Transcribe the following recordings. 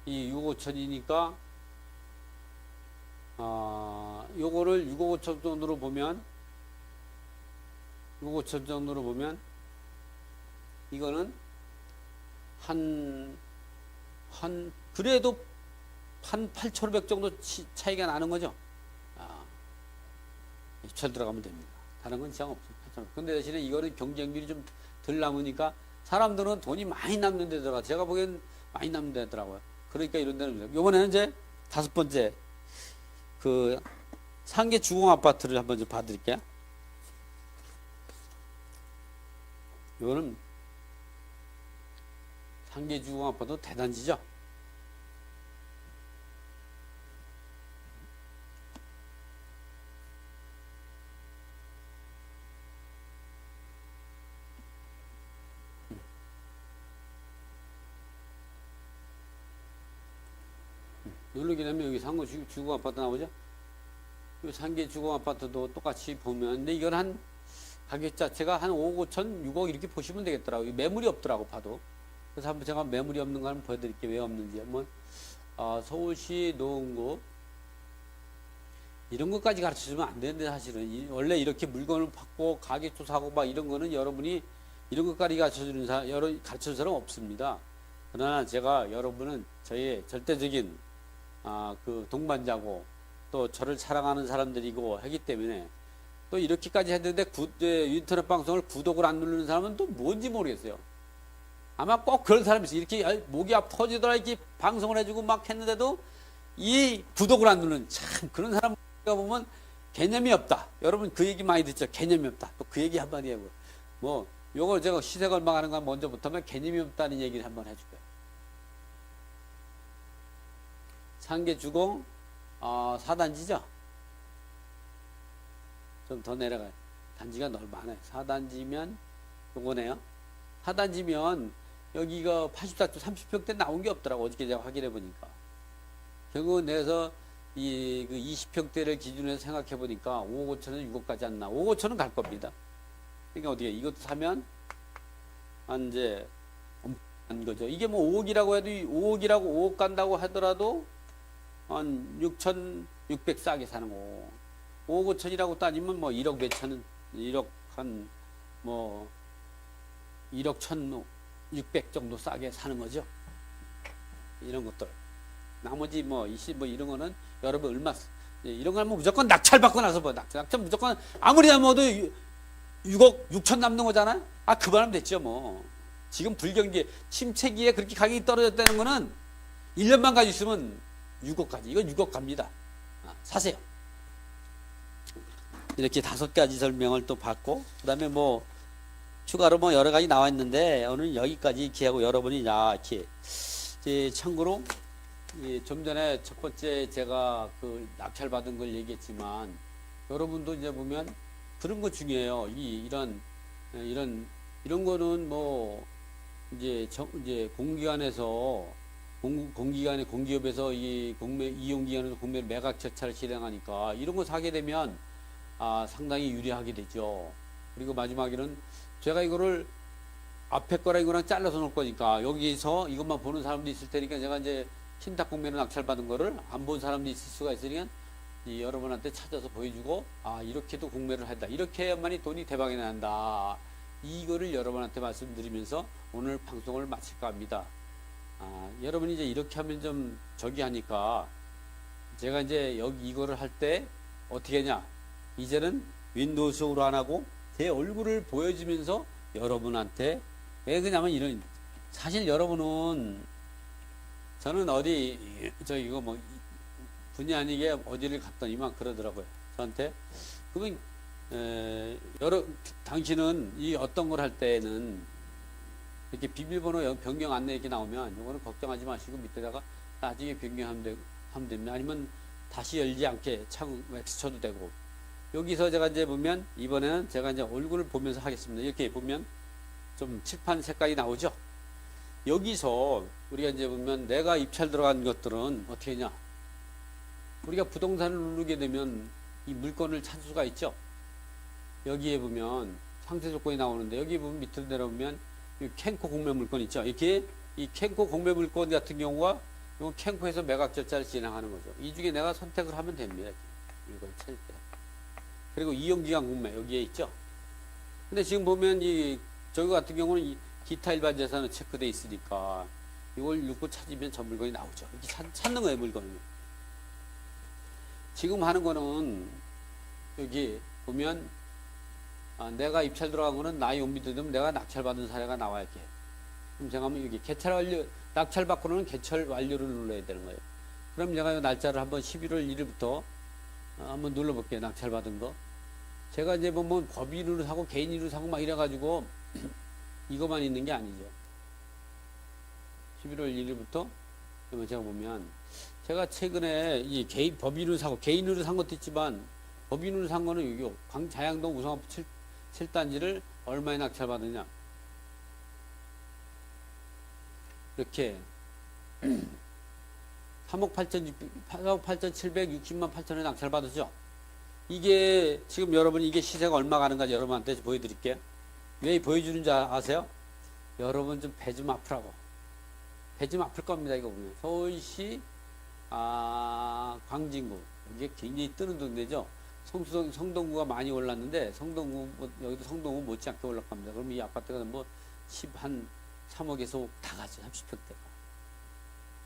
이 6억 5천이니까 요거를 6억 5천 정도로 보면 6억 5천 정도로 보면 이거는 그래도 한 8,500 정도 차이가 나는 거죠. 입찰 들어가면 됩니다. 다른 건 지장 없어요. 8,500. 근데 대신에 이거는 경쟁률이 좀 덜 남으니까 사람들은 돈이 많이 남는 데 들어가. 제가 보기엔 많이 남는 데 더라고요. 그러니까 이런 데는 요번에는 이제 5번째 그 상계 주공 아파트를 한번 좀 봐드릴게요. 이거는 상계 주공 아파트 대단지죠. 누르게 되면 여기 상계 주공 아파트 나오죠. 이 상계 주공 아파트도 똑같이 보면, 근데 이건 한 가격 자체가 한 5억 5천 6억 이렇게 보시면 되겠더라고요. 매물이 없더라고 봐도. 그래서 한번 제가 매물이 없는 거 한번 보여드릴게요. 왜 없는지. 한번 서울시 노원구 이런 것까지 가르쳐주면 안 되는데, 사실은 원래 이렇게 물건을 받고 가격 조사하고 막 이런 거는 여러분이 이런 것까지 가르쳐주는 사람 없습니다. 그러나 제가 여러분은 저의 절대적인 그 동반자고 또 저를 사랑하는 사람들이고 하기 때문에, 또 이렇게까지 했는데 인터넷 방송을 구독을 안 누르는 사람은 또 뭔지 모르겠어요. 아마 꼭 그런 사람이 있어요. 이렇게 목이 터지더라 이렇게 방송을 해주고 막 했는데도 이 구독을 안 누르는, 참 그런 사람 보면 개념이 없다. 여러분 그 얘기 많이 듣죠. 개념이 없다. 또 그 얘기 한마디 하고, 뭐 요걸 제가 시세 걸망하는 건 먼저부터면 개념이 없다는 얘기를 한번 해줄게요. 상계 주공 4단지죠. 좀 더 내려가요. 단지가 많아요. 4단지면 요거네요. 4단지면 여기가 84조 30평대 나온 게 없더라고. 어저께 제가 확인해 보니까. 결국은 내서 그 20평대를 기준으로 해서 생각해 보니까 5억 5천은 6억까지 안 나. 5억 5천은 갈 겁니다. 그러니까 어떻게 이것도 사면 한 이제 한 거죠. 이게 뭐 5억이라고 해도 5억 간다고 하더라도 한 6,600 싸게 사는 거. 5억 5천이라고 따지면 뭐 1억 몇천은 1억 한 뭐 1억 1,600 정도 싸게 사는 거죠. 이런 것들. 나머지 뭐 이런 거는 여러분 얼마 이런 거 하면 무조건 낙찰 받고 나서 뭐 낙찰 무조건 아무리 남아도 6억 6천 남는 거잖아요. 그만하면 됐죠 뭐. 지금 불경기 침체기에 그렇게 가격이 떨어졌다는 거는 1년만 가지고 있으면 6억까지. 이건 6억 갑니다. 사세요. 이렇게 5가지 설명을 또 받고, 그 다음에 뭐 추가로 뭐 여러 가지 나와 있는데 오늘 여기까지 이렇게 하고, 여러분이 이렇게 참고로 좀 전에 첫 번째 제가 그 낙찰 받은 걸 얘기했지만, 여러분도 이제 보면 그런 거 중요해요. 이런 거는 뭐 이제 공기관에서 공기업에서 이용기관에서 공매 매각 절차를 실행하니까 이런 거 사게 되면 상당히 유리하게 되죠. 그리고 마지막에는 제가 이거를 앞에 거랑 이거랑 잘라서 놓을 거니까 여기서 이것만 보는 사람도 있을 테니까, 제가 이제 신탁 공매로 낙찰받은 거를 안 본 사람도 있을 수가 있으니까 여러분한테 찾아서 보여주고, 이렇게도 공매를 한다. 이렇게 해야만이 돈이 대박이 난다. 이거를 여러분한테 말씀드리면서 오늘 방송을 마칠까 합니다. 여러분이 이제 이렇게 하면 좀 저기 하니까, 제가 이제 이거를 할 때 어떻게 하냐, 이제는 윈도우식으로 안 하고 제 얼굴을 보여주면서 여러분한테, 왜 그러냐면 사실 여러분은, 저는 이거 뭐 분이 아니게 어디를 갔더니만 그러더라고요. 저한테. 그러면 당신은 이 어떤 걸 할 때는 이렇게 비밀번호 변경 안내 이렇게 나오면 이거는 걱정하지 마시고 밑에다가 나중에 변경하면 됩니다. 아니면 다시 열지 않게 창 X 쳐도 되고. 여기서 제가 이제 보면, 이번에는 제가 이제 얼굴을 보면서 하겠습니다. 이렇게 보면 좀 칠판 색깔이 나오죠. 여기서 우리가 이제 보면 내가 입찰 들어간 것들은 어떻게 하냐, 우리가 부동산을 누르게 되면 이 물건을 찾을 수가 있죠. 여기에 보면 상세 조건이 나오는데, 여기 보면 밑으로 내려오면 이 캔코 공매 물건 있죠. 이렇게 이 캔코 공매 물건 같은 경우가 이건 캔코에서 매각 절차를 진행하는 거죠. 이 중에 내가 선택을 하면 됩니다. 이걸 칠 때. 그리고 이용기간 공매 여기에 있죠. 근데 지금 보면 저기 같은 경우는 기타 일반 재산은 체크돼 있으니까 이걸 넣고 찾으면 저 물건이 나오죠. 이렇게 찾는 거예요, 물건을. 지금 하는 거는 여기 보면 내가 입찰 들어간 거는 나이 옴비드면 내가 낙찰받은 사례가 나와야 돼. 그럼 제가 하면 여기 개찰 완료, 낙찰받고는 개찰 완료를 눌러야 되는 거예요. 그럼 제가 이 날짜를 한번 11월 1일부터 한번 눌러볼게요. 낙찰받은 거. 제가 이제 뭐 법인으로 사고 개인으로 사고 막 이래가지고 이것만 있는 게 아니죠. 11월 1일부터 제가 보면 제가 최근에 법인으로 사고 개인으로 산 것도 있지만 법인으로 산 거는 여기 자양동 우성아파 7단지를 얼마에 낙찰받느냐. 이렇게 3억 8,760만 8천에 낙찰받았죠. 이게 지금 여러분 이게 시세가 얼마 가는가 여러분한테 보여드릴게요. 왜 보여주는지 아세요? 여러분 좀 배 좀 아프라고. 배 좀 아플 겁니다. 이거 보면 서울시 광진구 이게 굉장히 뜨는 동네죠. 성동구가 많이 올랐는데 여기도 성동구 못지않게 올라갑니다. 그럼 이 아파트가 뭐 3억에서 5억 다 가죠. 30평대가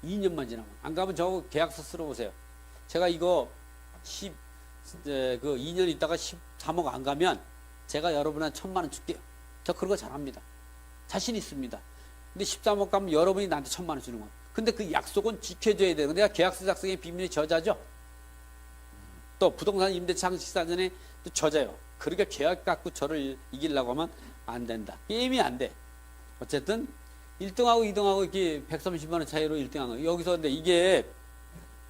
2년만 지나면 안 가면 저거 계약서 쓰러 오세요. 제가 이거 2년 있다가 13억 안 가면 제가 여러분한테 1,000만 원 줄게요. 저 그런 거 잘합니다. 자신 있습니다. 근데 13억 가면 여러분이 나한테 1,000만 원 주는 거예요. 근데 그 약속은 지켜줘야 돼요. 내가 계약서 작성의 비밀의 저자죠. 또 부동산 임대차 장식사전에 또 저자요. 그러니까 계약 갖고 저를 이기려고 하면 안 된다. 게임이 안 돼. 어쨌든 1등하고 2등하고 이렇게 130만 원 차이로 1등한 거예요. 여기서 근데 이게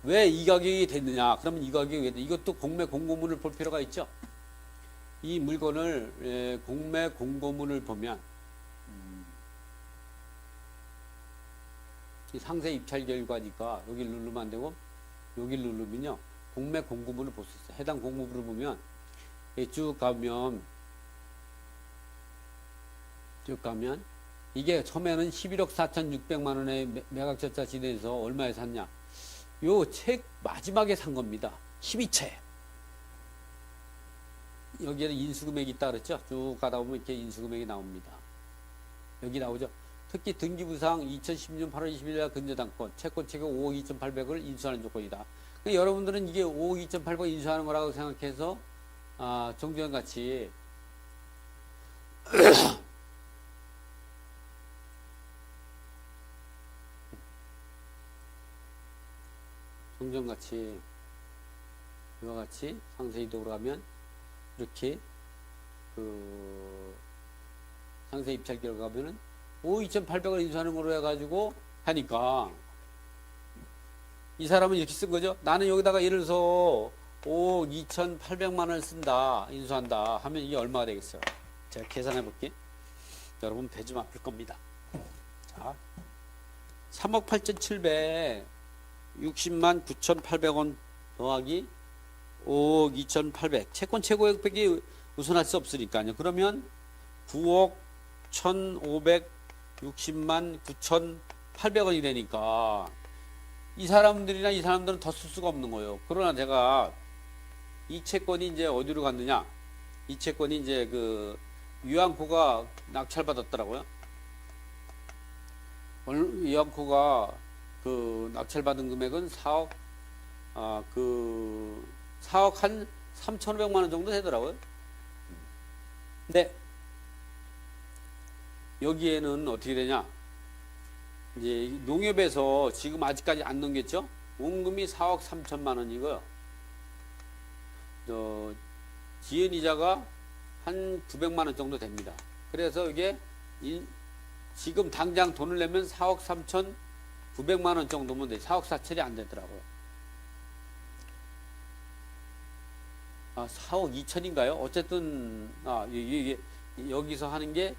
왜 이 가격이 됐느냐? 그러면 이 가격이 왜 돼? 이것도 공매 공고문을 볼 필요가 있죠. 이 물건을 공매 공고문을 보면 이 상세 입찰 결과니까 여기를 누르면 안 되고 여기를 누르면요. 공매 공고문을 볼 수 있어요. 해당 공고문을 보면 쭉 가면 이게 처음에는 11억 4,600만 원에 매각 절차 진행해서 얼마에 샀냐? 요 책 마지막에 산 겁니다. 12채. 여기에는 인수금액이 있다 그랬죠? 쭉 가다 보면 이렇게 인수금액이 나옵니다. 여기 나오죠? 특히 등기부상 2016년 8월 20일 날 근저당권, 채권 체계 5억 2,800을 인수하는 조건이다. 그러니까 여러분들은 이게 5억 2,800을 인수하는 거라고 생각해서 종전 같이 종전같이 이와 같이 상세 이동으로 가면 이렇게 상세 입찰 결과 가면은 5억 2,800을 인수하는 걸로 해가지고 하니까 이 사람은 이렇게 쓴 거죠. 나는 여기다가 예를 들어서 5억 2,800만 원을 쓴다, 인수한다 하면 이게 얼마가 되겠어요? 제가 계산해 볼게. 여러분 배 좀 아플 겁니다. 자, 3억 8,760만 9,800원 더하기 5억 2,800. 채권 최고액백이 우선할 수 없으니까요. 그러면 9억 1,560만 9,800원이 되니까 이 사람들은 더 쓸 수가 없는 거예요. 그러나 제가 이 채권이 이제 어디로 갔느냐? 이 채권이 이제 유한코가 낙찰받았더라고요. 유한코가 낙찰받은 금액은 4억 한 3,500만 원 정도 되더라고요. 근데 여기에는 어떻게 되냐? 이제 농협에서 지금 아직까지 안 넘겼죠? 원금이 4억 3천만 원이고요. 지연이자가 한 900만 원 정도 됩니다. 그래서 이게 지금 당장 돈을 내면 4억 3천 900만 원 정도면 돼. 4억 4천이 안 되더라고요. 4억 2천인가요? 어쨌든 여기서 하는 게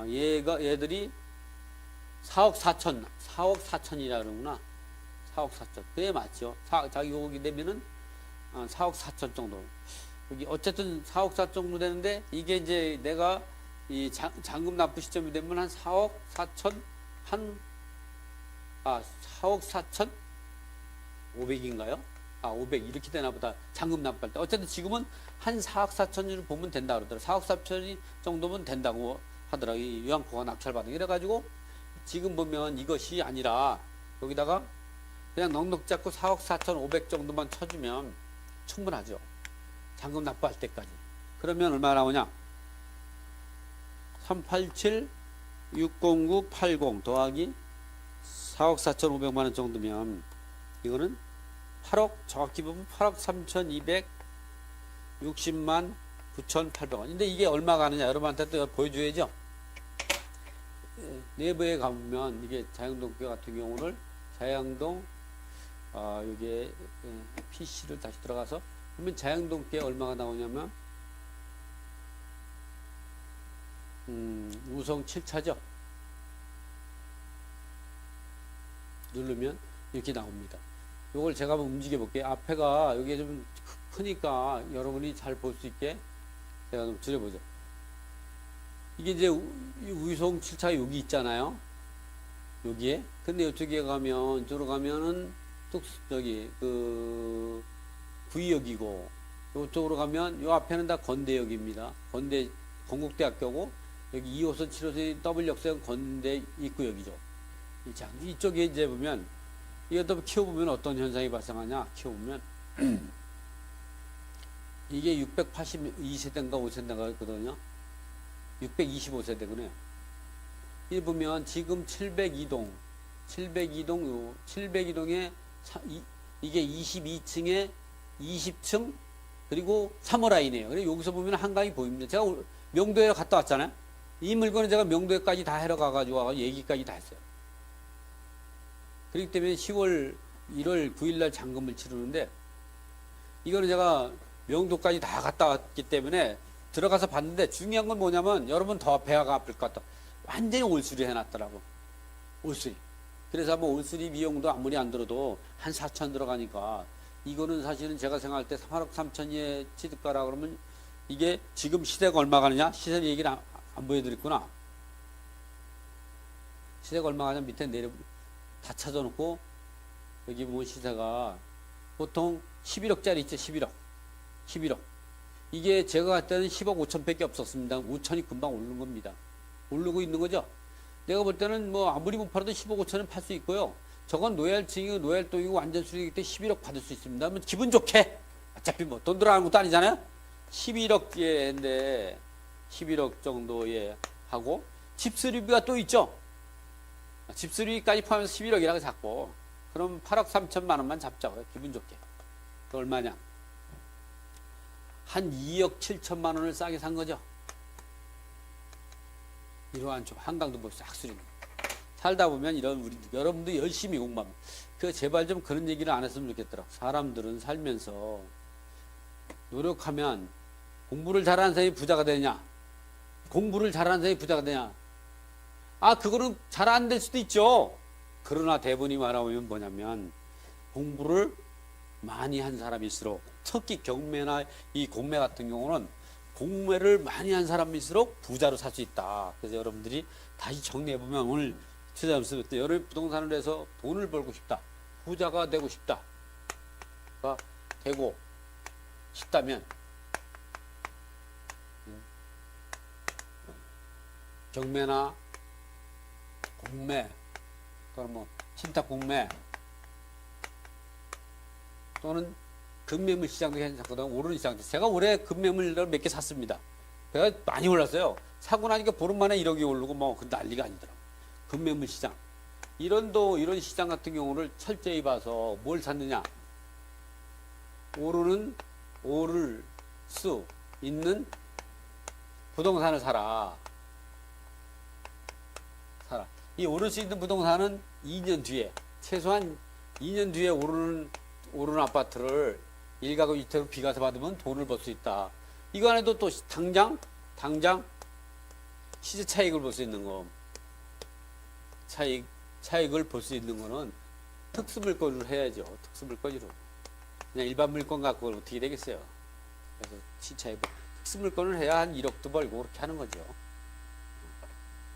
얘들이 4억 4천이라 그러구나. 4억 4천. 그게 맞죠. 자기 요금이 되면은 4억 4천 정도. 여기 어쨌든 4억 4천 정도 되는데 이게 이제 내가 이 잔금 납부 시점이 되면 한 4억 4천 한 4억 4천 5백인가요? 500 이렇게 되나 보다. 잔금 납부할 때. 어쨌든 지금은 한 4억 4천을 보면 된다 그러더라. 4억 4천이 정도면 된다고 하더라. 이 요양보가 낙찰받은. 이래가지고 지금 보면 이것이 아니라 여기다가 그냥 넉넉 잡고 4억 4천 5백 정도만 쳐주면 충분하죠. 잔금 납부할 때까지. 그러면 얼마 나오냐? 387 609 80 더하기 4억 4천 5백만 원 정도면 이거는 8억, 정확히 보면 8억 3,260만 9,800원. 근데 이게 얼마 가느냐? 여러분한테 또 보여줘야죠. 내부에 가보면 이게 자양동교 같은 경우를 자양동 여기에 PC를 다시 들어가서 그러면 자양동교에 얼마가 나오냐면 우성 7차죠. 누르면 이렇게 나옵니다. 이걸 제가 한번 움직여 볼게요. 앞에가 여기에 좀 크니까 여러분이 잘 볼 수 있게 제가 좀 줄여보죠. 이게 이제 우성 7차 여기 있잖아요. 여기에. 근데 이쪽에 가면, 이쪽으로 가면은 뚝, 저기, 구의역이고, 이쪽으로 가면, 요 앞에는 다 건대역입니다. 건국대학교고, 여기 2호선, 7호선, W역선 건대 입구역이죠. 이쪽에 이제 보면, 이것도 키워보면 어떤 현상이 발생하냐, 키워보면, 이게 682세대인가 5세대인가 있거든요. 625세대구나. 이 보면 지금 702동에 이게 22층에 20층 그리고 3호 라인이에요. 그리고 여기서 보면 한강이 보입니다. 제가 명도에 갔다 왔잖아요. 이 물건은 제가 명도에까지 다 해러 가가지고 얘기까지 다 했어요. 그렇기 때문에 10월 1월 9일날 잔금을 치르는데 이거는 제가 명도까지 다 갔다 왔기 때문에 들어가서 봤는데 중요한 건 뭐냐면 여러분 더 배가 아플 것 같다. 완전히 올수리 해놨더라고. 올수리. 그래서 한번 올수리 비용도 아무리 안 들어도 한 4천 들어가니까 이거는 사실은 제가 생각할 때 3억 3천의 취득가라 그러면 이게 지금 시세가 얼마 가느냐? 시세 얘기를 안 보여드렸구나. 시세가 얼마 가냐? 밑에 내려 다 찾아놓고 여기 보면 시세가 보통 11억짜리 있죠? 11억. 이게 제가 갈 때는 10억 5천 밖에 없었습니다. 5천이 금방 오르는 겁니다. 오르고 있는 거죠. 내가 볼 때는 뭐 아무리 못 팔아도 10억 5천은 팔 수 있고요. 저건 노얄층이고 노얄동이고 완전 수익일 때 11억 받을 수 있습니다. 그러면 기분 좋게. 어차피 뭐 돈 들어가는 것도 아니잖아요. 11억인데 11억 정도에 하고 집수리비가 또 있죠. 집수리비까지 포함해서 11억이라고 잡고 그럼 8억 3천만 원만 잡자고요. 기분 좋게. 그 얼마냐? 한 2억 7천만 원을 싸게 산 거죠. 이러한 좀 한강도 뭐 싹 수리는. 살다 보면 이런 우리 여러분도 열심히 공부하면 제발 좀 그런 얘기를 안 했으면 좋겠더라. 사람들은 살면서 노력하면 공부를 잘하는 사람이 부자가 되냐? 공부를 잘하는 사람이 부자가 되냐? 그거는 잘 안 될 수도 있죠. 그러나 대부분이 말하면 뭐냐면 공부를 많이 한 사람일수록 특히 경매나 이 공매 같은 경우는 공매를 많이 한 사람일수록 부자로 살 수 있다. 그래서 여러분들이 다시 정리해보면 오늘 투자하면서 여러분 부동산을 해서 돈을 벌고 싶다. 부자가 되고 싶다. 되고 싶다면 경매나 공매, 그럼 뭐 신탁 공매 또는 금매물 시장도 괜찮거든. 오르는 시장. 제가 올해 금매물을 몇 개 샀습니다. 제가 많이 올랐어요. 사고 나니까 보름 만에 1억이 오르고 뭐 그 난리가 아니더라고. 금매물 시장. 이런 시장 같은 경우를 철저히 봐서 뭘 샀느냐? 오를 수 있는 부동산을 사라. 이 오를 수 있는 부동산은 2년 뒤에, 최소한 2년 뒤에 오르는 아파트를 1가구 2채로 비과세 받으면 돈을 벌 수 있다. 이거 안에도 또 당장 시세 차익을 볼 수 있는 거. 차익을 볼 수 있는 거는 특수물건을 해야죠. 특수물건으로. 그냥 일반 물건 갖고 어떻게 되겠어요. 그래서 시차익 특수물건을 해야 한 1억도 벌고 그렇게 하는 거죠.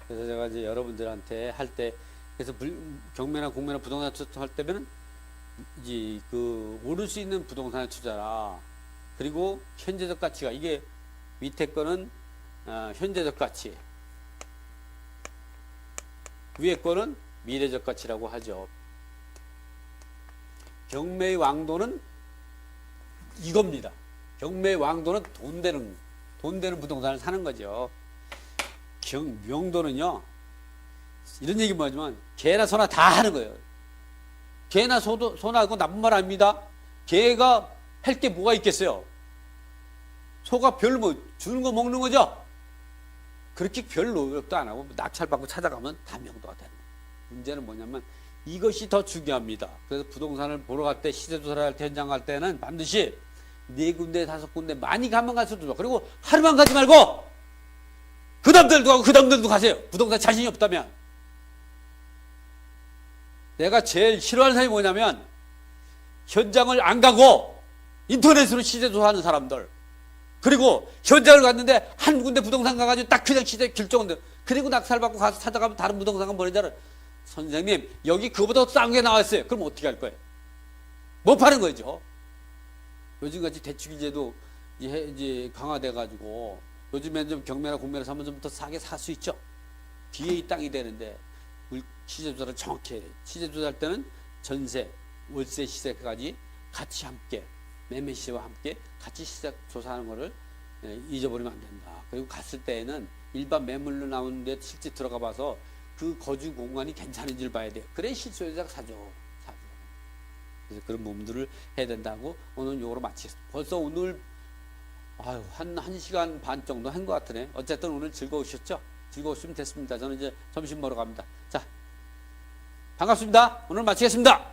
그래서 제가 이제 여러분들한테 할 때 그래서 경매나 공매나 부동산 투자할 때면 이제 그 오를 수 있는 부동산에 투자라. 그리고 현재적 가치가 이게 밑에 거는 현재적 가치, 위에 거는 미래적 가치라고 하죠. 경매의 왕도는 이겁니다. 경매의 왕도는 돈 되는 부동산을 사는 거죠. 명도는요, 이런 얘기 뭐하지만 개나 소나 다 하는 거예요. 개나 소나 그거 나쁜 말 아닙니다. 개가 할 게 뭐가 있겠어요? 소가 별 뭐 주는 거 먹는 거죠. 그렇게 별 노력도 안 하고 낙찰받고 찾아가면 다 명도가 되는 거예요. 문제는 뭐냐면 이것이 더 중요합니다. 그래서 부동산을 보러 갈 때, 시세조사를 할 때, 현장 갈 때는 반드시 4군데 5군데 많이 가면 갈수록 좋아. 그리고 하루만 가지 말고 그 다음들도 가고 그 다음들도 가세요. 부동산 자신이 없다면. 내가 제일 싫어하는 사람이 뭐냐면 현장을 안 가고 인터넷으로 시세조사하는 사람들. 그리고 현장을 갔는데 한 군데 부동산 가가지고 딱 그냥 시세 결정한대. 그리고 낙찰받고 가서 찾아가면 다른 부동산가 버리잖아. 선생님 여기 그거보다 싼 게 나왔어요. 그럼 어떻게 할 거예요? 못 파는 거죠. 요즘같이 대출제도 이제 강화돼가지고 요즘엔 좀 경매나 공매나 사면 좀 더 싸게 살 수 있죠. 뒤에 이 땅이 되는데 시세조사를 정확히 해야 돼요. 시세조사할 때는 전세, 월세 시세까지 같이 함께 매매 시세와 함께 같이 시세 조사하는 거를 잊어버리면 안 된다. 그리고 갔을 때에는 일반 매물로 나오는데 실제 들어가 봐서 그 거주 공간이 괜찮은지를 봐야 돼요. 그래 실소유자가 사죠. 그래서 그런 부분들을 해야 된다고 오늘 요거로 마치겠습니다. 벌써 오늘 한 1시간 반 정도 한 것 같으네. 어쨌든 오늘 즐거우셨죠? 즐거우시면 됐습니다. 저는 이제 점심 먹으러 갑니다. 자, 반갑습니다. 오늘 마치겠습니다.